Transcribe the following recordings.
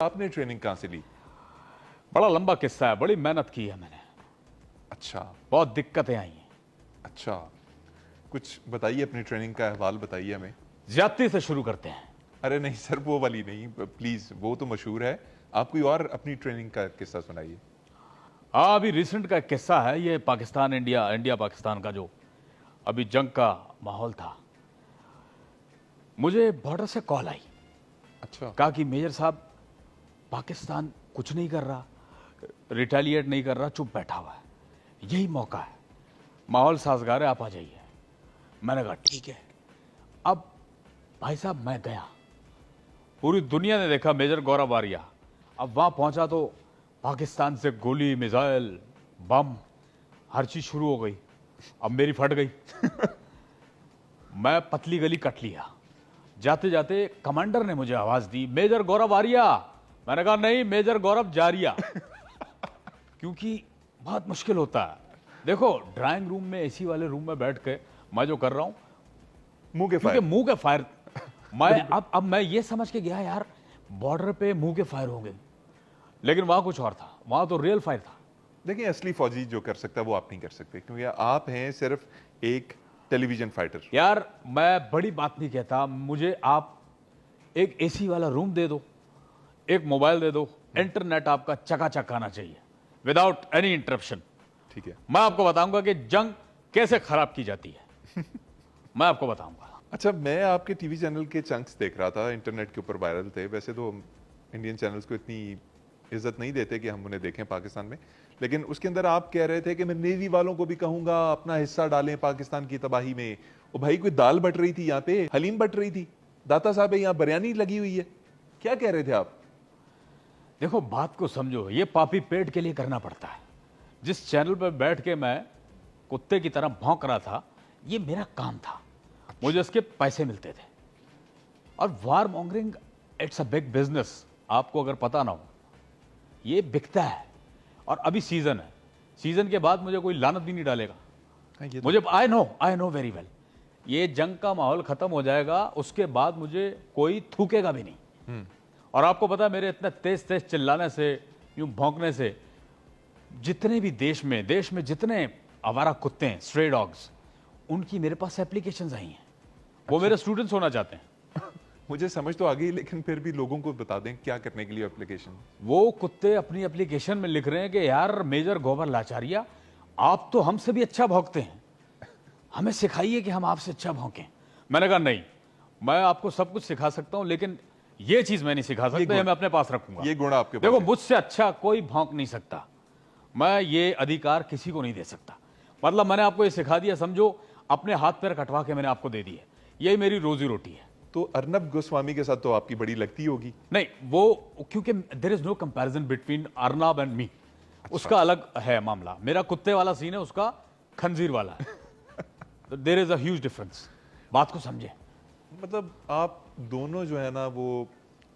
आपने ट्रेनिंग कहाँ से ली? बड़ा लंबा किस्सा है, बड़ी मेहनत की है मैंने, अच्छा। बहुत दिक्कतें आई हैं। अच्छा, कुछ बताइए, अपनी ट्रेनिंग का अहवाल बताइए हमें। ज्यादती से शुरू करते हैं। अरे नहीं सर, वो वाली नहीं, प्लीज, वो तो मशहूर है। आप कोई और अपनी ट्रेनिंग का किस्सा सुनाइए। हाँ, अभी रिसेंट का एक किस्सा है, ये पाकिस्तान इंडिया इंडिया पाकिस्तान का जो अभी जंग का माहौल था। मुझे बॉर्डर से कॉल आई, अच्छा। कहा कि मेजर साहब, पाकिस्तान कुछ नहीं कर रहा, रिटेलिएट नहीं कर रहा, चुप बैठा हुआ है, यही मौका है, माहौल साजगार है, आप आ जाइए। मैंने कहा ठीक है। अब भाई साहब मैं गया, पूरी दुनिया ने देखा मेजर गौरव वारिया। अब वहां पहुंचा तो पाकिस्तान से गोली, मिसाइल, बम, हर चीज शुरू हो गई। अब मेरी फट गई। मैं पतली गली कट लिया। जाते जाते कमांडर ने मुझे आवाज दी, मेजर गौरव वारिया। मैंने कहा नहीं, मेजर गौरव जारिया। क्योंकि बहुत मुश्किल होता है। देखो, ड्राइंग रूम में, एसी वाले रूम में बैठ के मैं जो कर रहा हूं, मुंह के क्योंकि फायर। मुंह के फायर, मैं अब मैं ये समझ के गया यार, बॉर्डर पे मुंह के फायर होंगे, लेकिन वहां कुछ और था, वहां तो रियल फायर था। देखिए, असली फौजी जो कर सकता है वो आप नहीं कर सकते, क्योंकि आप हैं सिर्फ एक टेलीविजन फाइटर। यार मैं बड़ी बात नहीं कहता, मुझे आप एक एसी वाला रूम दे दो, एक मोबाइल दे दो, इंटरनेट आपका चकाचक आना चाहिए, विदाउट एनी इंटरप्शन। ठीक है। मैं आपको बताऊंगा कि जंग कैसे खराब की जाती है। मैं आपको बताऊंगा। अच्छा, मैं आपके टीवी चैनल के चंक्स देख रहा था, इंटरनेट के ऊपर वायरल थे। वैसे तो इंडियन चैनल्स को इतनी इज्जत नहीं देते कि हम उन्हें देखें पाकिस्तान में, लेकिन उसके अंदर आप कह रहे थे कि मैं नेवी वालों को भी कहूंगा अपना हिस्सा डालें पाकिस्तान की तबाही में। ओ भाई, कोई दाल बट रही थी यहाँ पे, हलीम बट रही थी, दाता साहब यहाँ बिरयानी लगी हुई है, क्या कह रहे थे आप? देखो, बात को समझो, ये पापी पेट के लिए करना पड़ता है। जिस चैनल पर बैठ के मैं कुत्ते की तरह भौंक रहा था, ये मेरा काम था, मुझे इसके पैसे मिलते थे। और war mongering, it's a big business. आपको अगर पता ना हो, ये बिकता है। और अभी सीजन है, सीजन के बाद मुझे कोई लानत भी नहीं डालेगा। ये तो मुझे आई नो वेरी वेल, ये जंग का माहौल खत्म हो जाएगा, उसके बाद मुझे कोई थूकेगा भी नहीं। और आपको पता है, मेरे इतने तेज तेज चिल्लाने से, यूं भौंकने से, जितने भी देश में जितने आवारा कुत्ते हैं, स्ट्रे डॉग्स, उनकी मेरे पास एप्लीकेशंस आई हैं। वो मेरे स्टूडेंट्स होना चाहते हैं। मुझे समझ तो आ गई, लेकिन फिर भी लोगों को बता दें क्या करने के लिए एप्लीकेशन। वो कुत्ते अपनी एप्लीकेशन में लिख रहे हैं कि यार मेजर गौबर लाचारिया, आप तो हमसे भी अच्छा भौंकते हैं, हमें सिखाइए कि हम आपसे अच्छा भौंकें। मैंने कहा नहीं, मैं आपको सब कुछ सिखा सकता हूं, लेकिन ये चीज मैं नहीं सिखा सकता, ये मैं अपने पास रखूंगा। ये गुण आपके पास देखो, है। मुझसे अच्छा कोई भौंक नहीं सकता, मैं ये अधिकार किसी को नहीं दे सकता। मतलब मैंने आपको ये सिखा दिया, समझो अपने हाथ पैर कटवा के मैंने आपको दे दिए, यही मेरी रोजी रोटी है। तो अर्नब गोस्वामी के साथ तो आपकी बड़ी लगती होगी। नहीं, वो क्योंकि there is no comparison between Arnab and me. उसका अलग है मामला, मेरा कुत्ते वाला सीन है, उसका खंजीर वाला है। There is a huge difference, बात को समझे। मतलब आप दोनों जो है ना, वो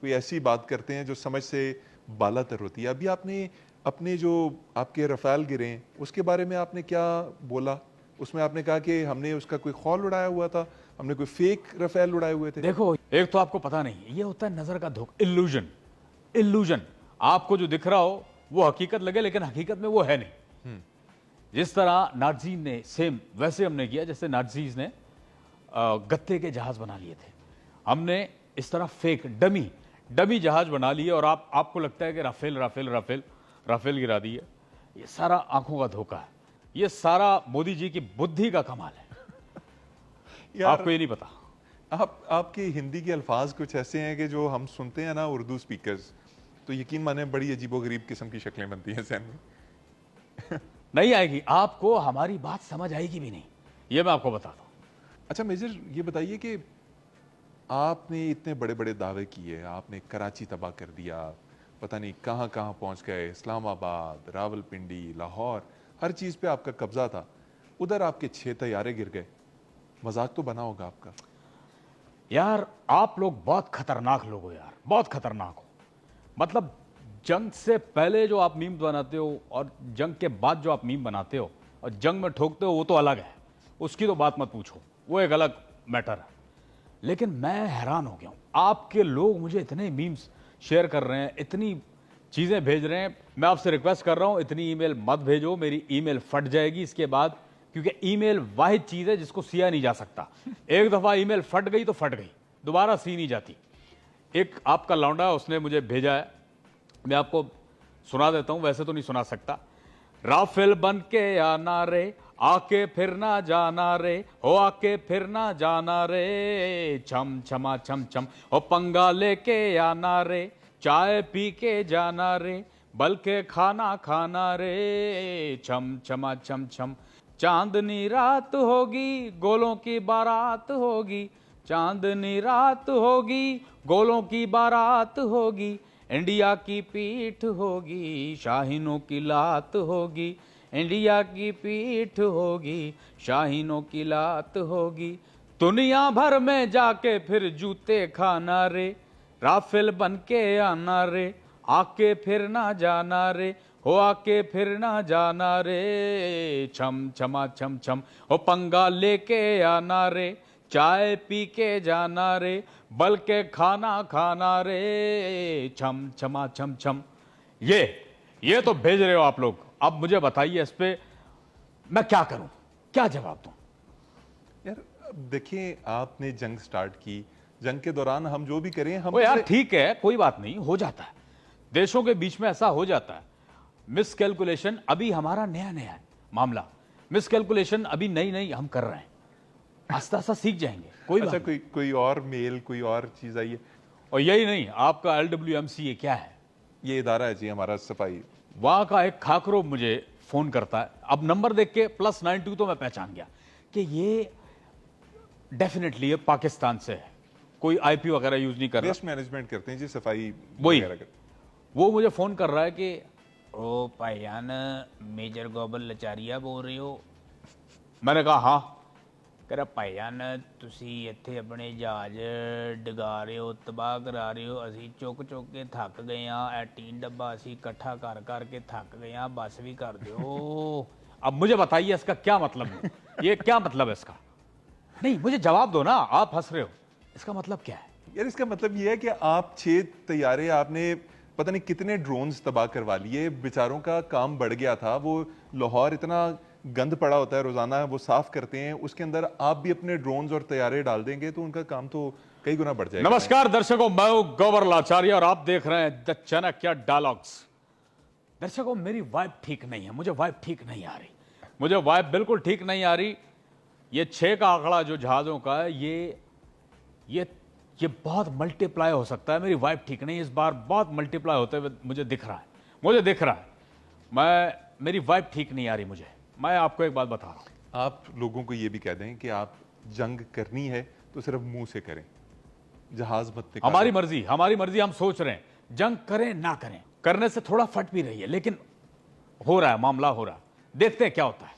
कोई ऐसी बात करते हैं जो समझ से बालातर होती है। अभी आपने अपने जो आपके रफाल गिरे हैं, उसके बारे में आपने क्या बोला? उसमें आपने कहा कि हमने उसका कोई खौल उड़ाया हुआ था, हमने कोई फेक रफेल उड़ाए हुए थे। देखो, एक तो आपको पता नहीं, ये होता है नजर का धोखा, इल्यूजन। इल्यूजन, आपको जो दिख रहा हो वो हकीकत लगे, लेकिन हकीकत में वो है नहीं। जिस तरह नाज़ीज ने सेम वैसे हमने किया, जैसे नाज़ीज ने गत्ते के जहाज बना लिए थे, हमने इस तरह फेक डमी जहाज बना लिए, और आपको लगता है कि राफेल राफेल राफेल राफेल गिरा दी है। ये सारा आंखों का धोखा है, ये सारा मोदी जी की बुद्धि का कमाल है। आपको ये नहीं पता। आपके हिंदी के अल्फाज कुछ ऐसे हैं कि जो हम सुनते हैं ना, उर्दू स्पीकर्स, तो यकीन माने बड़ी अजीबोगरीब किस्म की शक्लें बनती हैं सहन में। नहीं आएगी, आपको हमारी बात समझ आएगी भी नहीं, ये मैं आपको बताता हूं। अच्छा मेजर, ये बताइए कि आपने इतने बड़े बड़े दावे किए, आपने कराची तबाह कर दिया, पता नहीं कहाँ कहाँ पहुँच गए, इस्लामाबाद, रावलपिंडी, लाहौर, हर चीज़ पे आपका कब्जा था। उधर आपके 6 तैयारे गिर गए, मजाक तो बना होगा आपका। यार आप लोग बहुत खतरनाक लोग हो यार, बहुत खतरनाक हो। मतलब जंग से पहले जो आप मीम बनाते हो, और जंग के बाद जो आप मीम बनाते हो और जंग में ठोकते हो, वो तो अलग है, उसकी तो बात मत पूछो, वो एक अलग मैटर है। लेकिन मैं हैरान हो गया हूं, आपके लोग मुझे इतने मीम्स शेयर कर रहे हैं, इतनी चीज़ें भेज रहे हैं। मैं आपसे रिक्वेस्ट कर रहा हूं इतनी ईमेल मत भेजो, मेरी ईमेल फट जाएगी इसके बाद, क्योंकि ईमेल वाहिद चीज़ है जिसको सिया नहीं जा सकता। एक दफ़ा ईमेल फट गई तो फट गई, दोबारा सी नहीं जाती। एक आपका लौंडा उसने मुझे भेजा है, मैं आपको सुना देता हूं, वैसे तो नहीं सुना सकता। राफेल बन के आना रे, आके फिर ना जाना रे, हो आके फिर ना जाना रे, छम छमा छम छम, हो पंगा लेके आना रे, चाय पी के जाना रे, बल्कि खाना खाना रे, छम छमा छम छम। चांदनी रात होगी, गोलों की बारात होगी, चांदनी रात होगी, गोलों की बारात होगी, इंडिया की पीठ होगी, शाहीनों की लात होगी, इंडिया की पीठ होगी, शाहीनों की लात होगी, दुनिया भर में जाके फिर जूते खाना रे, राफेल बन के आना रे, आके फिर ना जाना रे, हो आके फिर ना जाना रे, छम छमा छम छम, हो पंगा लेके आना रे, चाय पी के जाना रे, बल्कि खाना खाना रे, छम छमा छम छम। ये तो भेज रहे हो आप लोग। अब मुझे बताइए इस पे मैं क्या करूं, क्या जवाब दूं? यार अब देखिए, आपने जंग स्टार्ट की, जंग के दौरान हम जो भी करें हम ओ यार ठीक है, कोई बात नहीं, हो जाता है, देशों के बीच में ऐसा हो जाता है। मिसकैलकुलेशन अभी हमारा नया नया है मामला, मिसकैलकुलेशन अभी नई नई हम कर रहे हैं, आस्ता आस्ता सीख जाएंगे, कोई बात अच्छा, कोई और मेल, कोई और चीज आई है? नहीं। और यही नहीं, आपका LWMC ये क्या है? ये इदारा है जी हमारा सफाई। वहां का एक खाकरो मुझे फोन करता है, अब नंबर देख के +92 तो मैं पहचान गया कि ये डेफिनेटली ये पाकिस्तान से है, कोई IP वगैरह यूज नहीं कर रहा। वेस्ट मैनेजमेंट करते हैं जी, सफाई वही। वगैरह करते वो मुझे फोन कर रहा है कि ओ भाईजान मेजर गोबल लचारिया बोल रहे हो? मैंने कहा हाँ। कह रहा भाईजान ਤੁਸੀਂ ਇੱਥੇ ਆਪਣੇ ਜਹਾਜ਼ ਡਗਾ ਰਹੇ ਹੋ, ਤਬਾਹ ਕਰਾ ਰਹੇ ਹੋ, ਅਸੀਂ ਚੁੱਕ ਚੁੱਕ ਕੇ ਥੱਕ ਗਏ ਆ, ਇਹ टीन डब्बा ਅਸੀਂ ਇਕੱਠਾ ਕਰ ਕਰਕੇ ਥੱਕ ਗਏ ਆ, बस भी कर दो। अब मुझे बताइए इसका क्या मतलब है, ये क्या मतलब है इसका? नहीं मुझे जवाब दो ना, आप हंस रहे हो, इसका मतलब क्या है? यार इसका मतलब ये है कि आप 6 तैयारे, आपने पता नहीं कितने ड्रोन्स तबाह करवा लिए, बेचारों का काम बढ़ गया था। वो लाहौर इतना गंद पड़ा होता है रोजाना, वो साफ करते हैं, उसके अंदर आप भी अपने ड्रोन्स और तैयारे डाल देंगे तो उनका काम तो कई गुना बढ़ जाएगा। नमस्कार दर्शकों, मैं हूं गौवर लाचारिया और आप देख रहे हैं द चाणक्य डायलॉग्स। दर्शकों मेरी वाइब ठीक नहीं है, मुझे वाइब ठीक नहीं आ रही, मुझे वाइब बिल्कुल ठीक नहीं आ रही। ये 6 का आंकड़ा जो जहाजों का है, ये बहुत मल्टीप्लाई हो सकता है। मेरी वाइब ठीक नहीं, इस बार बहुत मल्टीप्लाई होते हुए मुझे दिख रहा है, मेरी वाइब ठीक नहीं आ रही मुझे। मैं आपको एक बात बता रहा हूं, आप लोगों को ये भी कह दें कि आप जंग करनी है तो सिर्फ मुंह से करें, जहाज मत निकालें। हमारी मर्जी, हम सोच रहे हैं जंग करें ना करें, करने से थोड़ा फट भी रही है, लेकिन हो रहा है, मामला हो रहा है, देखते हैं क्या होता है।